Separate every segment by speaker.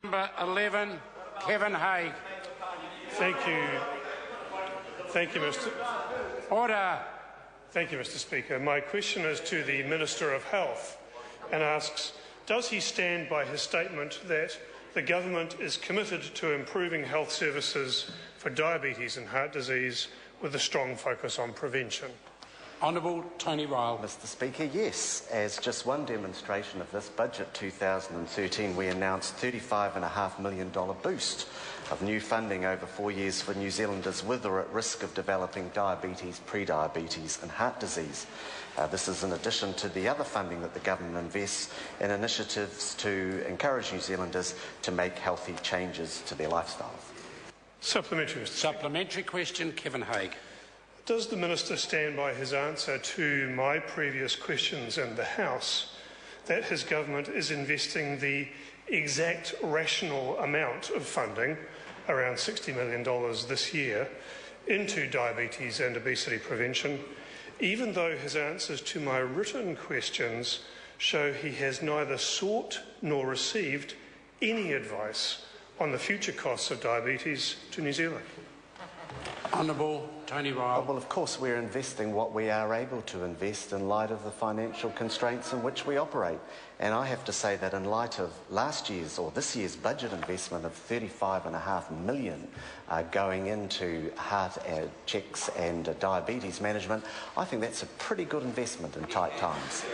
Speaker 1: Number 11, Kevin Hague.
Speaker 2: Thank you. Thank you, Mr.
Speaker 1: Order.
Speaker 2: Thank you, Mr. Speaker. My question is to the Minister of Health and asks, does he stand by his statement that the government is committed to improving health services for diabetes and heart disease with a strong focus on prevention?
Speaker 1: Honourable Tony Ryle.
Speaker 3: Mr. Speaker, yes. As just one demonstration of this, Budget 2013, we announced $35.5 million boost of new funding over 4 years for New Zealanders with or at risk of developing diabetes, pre-diabetes and heart disease. This is in addition to the other funding that the government invests in initiatives to encourage New Zealanders to make healthy changes to their lifestyles.
Speaker 2: Supplementary, Mr.
Speaker 1: Supplementary question, Kevin Hague.
Speaker 2: Does the Minister stand by his answer to my previous questions in the House that his government is investing the exact rational amount of funding, around $60 million this year, into diabetes and obesity prevention, even though his answers to my written questions show he has neither sought nor received any advice on the future costs of diabetes to New Zealand?
Speaker 1: Honourable Tony Ryle.
Speaker 3: Well, of course, we're investing what we are able to invest in light of the financial constraints in which we operate. And I have to say that in light of last year's or this year's budget investment of $35.5 million going into heart checks and diabetes management, I think that's a pretty good investment in tight times.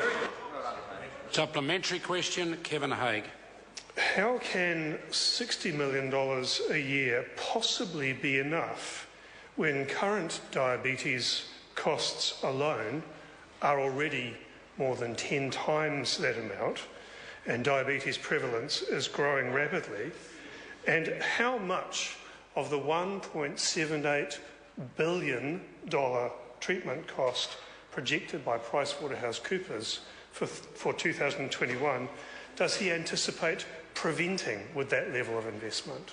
Speaker 1: Supplementary question, Kevin Hague.
Speaker 2: How can $60 million a year possibly be enough when current diabetes costs alone are already more than 10 times that amount, and diabetes prevalence is growing rapidly? And how much of the $1.78 billion treatment cost projected by PricewaterhouseCoopers for 2021 does he anticipate preventing with that level of investment?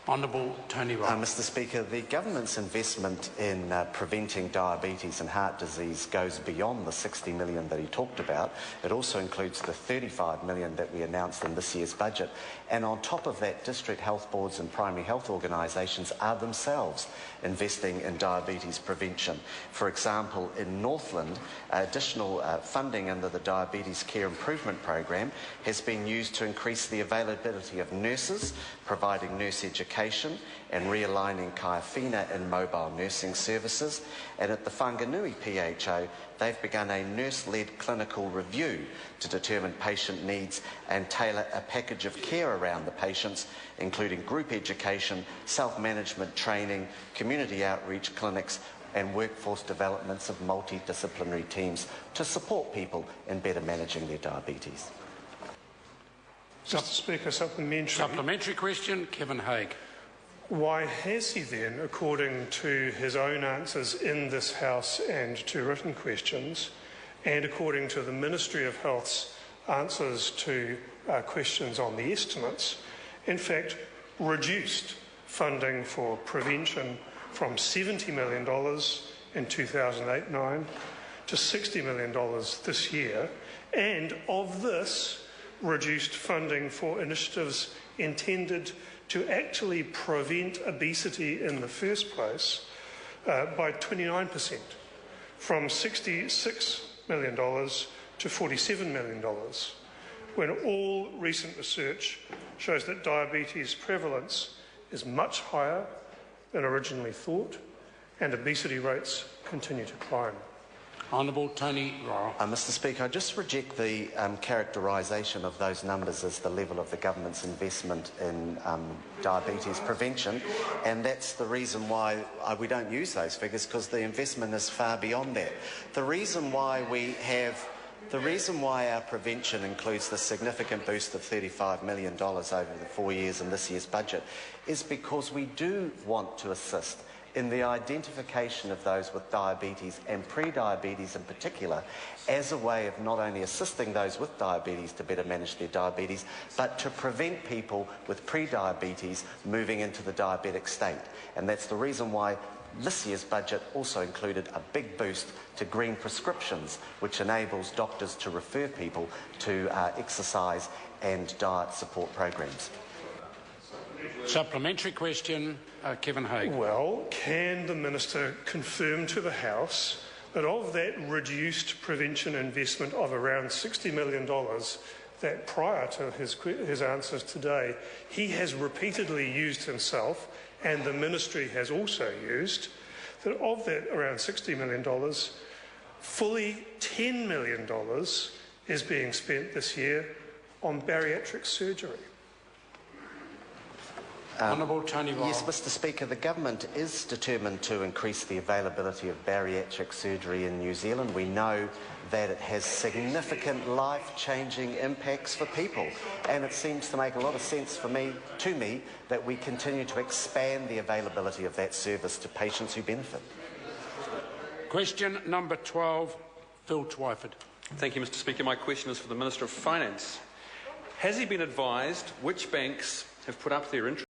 Speaker 1: Honourable Tony Ryle.
Speaker 3: Mr. Speaker, the government's investment in preventing diabetes and heart disease goes beyond the $60 million that he talked about. It also includes the $35 million that we announced in this year's budget. And on top of that, district health boards and primary health organisations are themselves investing in diabetes prevention. For example, in Northland, additional funding under the Diabetes Care Improvement Program has been used to increase the availability of nurses, providing nurse education and realigning Kaiwhina in mobile nursing services. And at the Whanganui PHO, they've begun a nurse-led clinical review to determine patient needs and tailor a package of care around the patients, including group education, self-management training, community outreach clinics and workforce developments of multidisciplinary teams to support people in better managing their diabetes.
Speaker 2: Mr. Speaker, supplementary.
Speaker 1: Supplementary question, Kevin Hague.
Speaker 2: Why has he then, according to his own answers in this House and to written questions, and according to the Ministry of Health's answers to questions on the estimates, in fact reduced funding for prevention from $70 million in 2008-09 to $60 million this year, and of this reduced funding for initiatives intended to actually prevent obesity in the first place by 29%, from $66 million to $47 million, when all recent research shows that diabetes prevalence is much higher than originally thought and obesity rates continue to climb.
Speaker 1: Honourable Tony Ryle.
Speaker 3: Mr. Speaker, I just reject the characterisation of those numbers as the level of the government's investment in diabetes prevention, and that's the reason why we don't use those figures, because the investment is far beyond that. The reason why our prevention includes the significant boost of $35 million over the 4 years in this year's budget is because we do want to assist in the identification of those with diabetes and pre-diabetes in particular, as a way of not only assisting those with diabetes to better manage their diabetes, but to prevent people with pre-diabetes moving into the diabetic state. And that's the reason why this year's budget also included a big boost to green prescriptions, which enables doctors to refer people to exercise and diet support programs.
Speaker 1: Supplementary question, Kevin Hague.
Speaker 2: Well, can the Minister confirm to the House that of that reduced prevention investment of around $60 million that prior to his answers today, he has repeatedly used himself and the Ministry has also used, that of that around $60 million, fully $10 million is being spent this year on bariatric surgery?
Speaker 1: Honourable Tony Ryle.
Speaker 3: Yes, Mr Speaker, the Government is determined to increase the availability of bariatric surgery in New Zealand. We know that it has significant life-changing impacts for people, and it seems to make a lot of sense to me, that we continue to expand the availability of that service to patients who benefit.
Speaker 1: Question number 12, Phil Twyford.
Speaker 4: Thank you, Mr Speaker. My question is for the Minister of Finance. Has he been advised which banks have put up their interest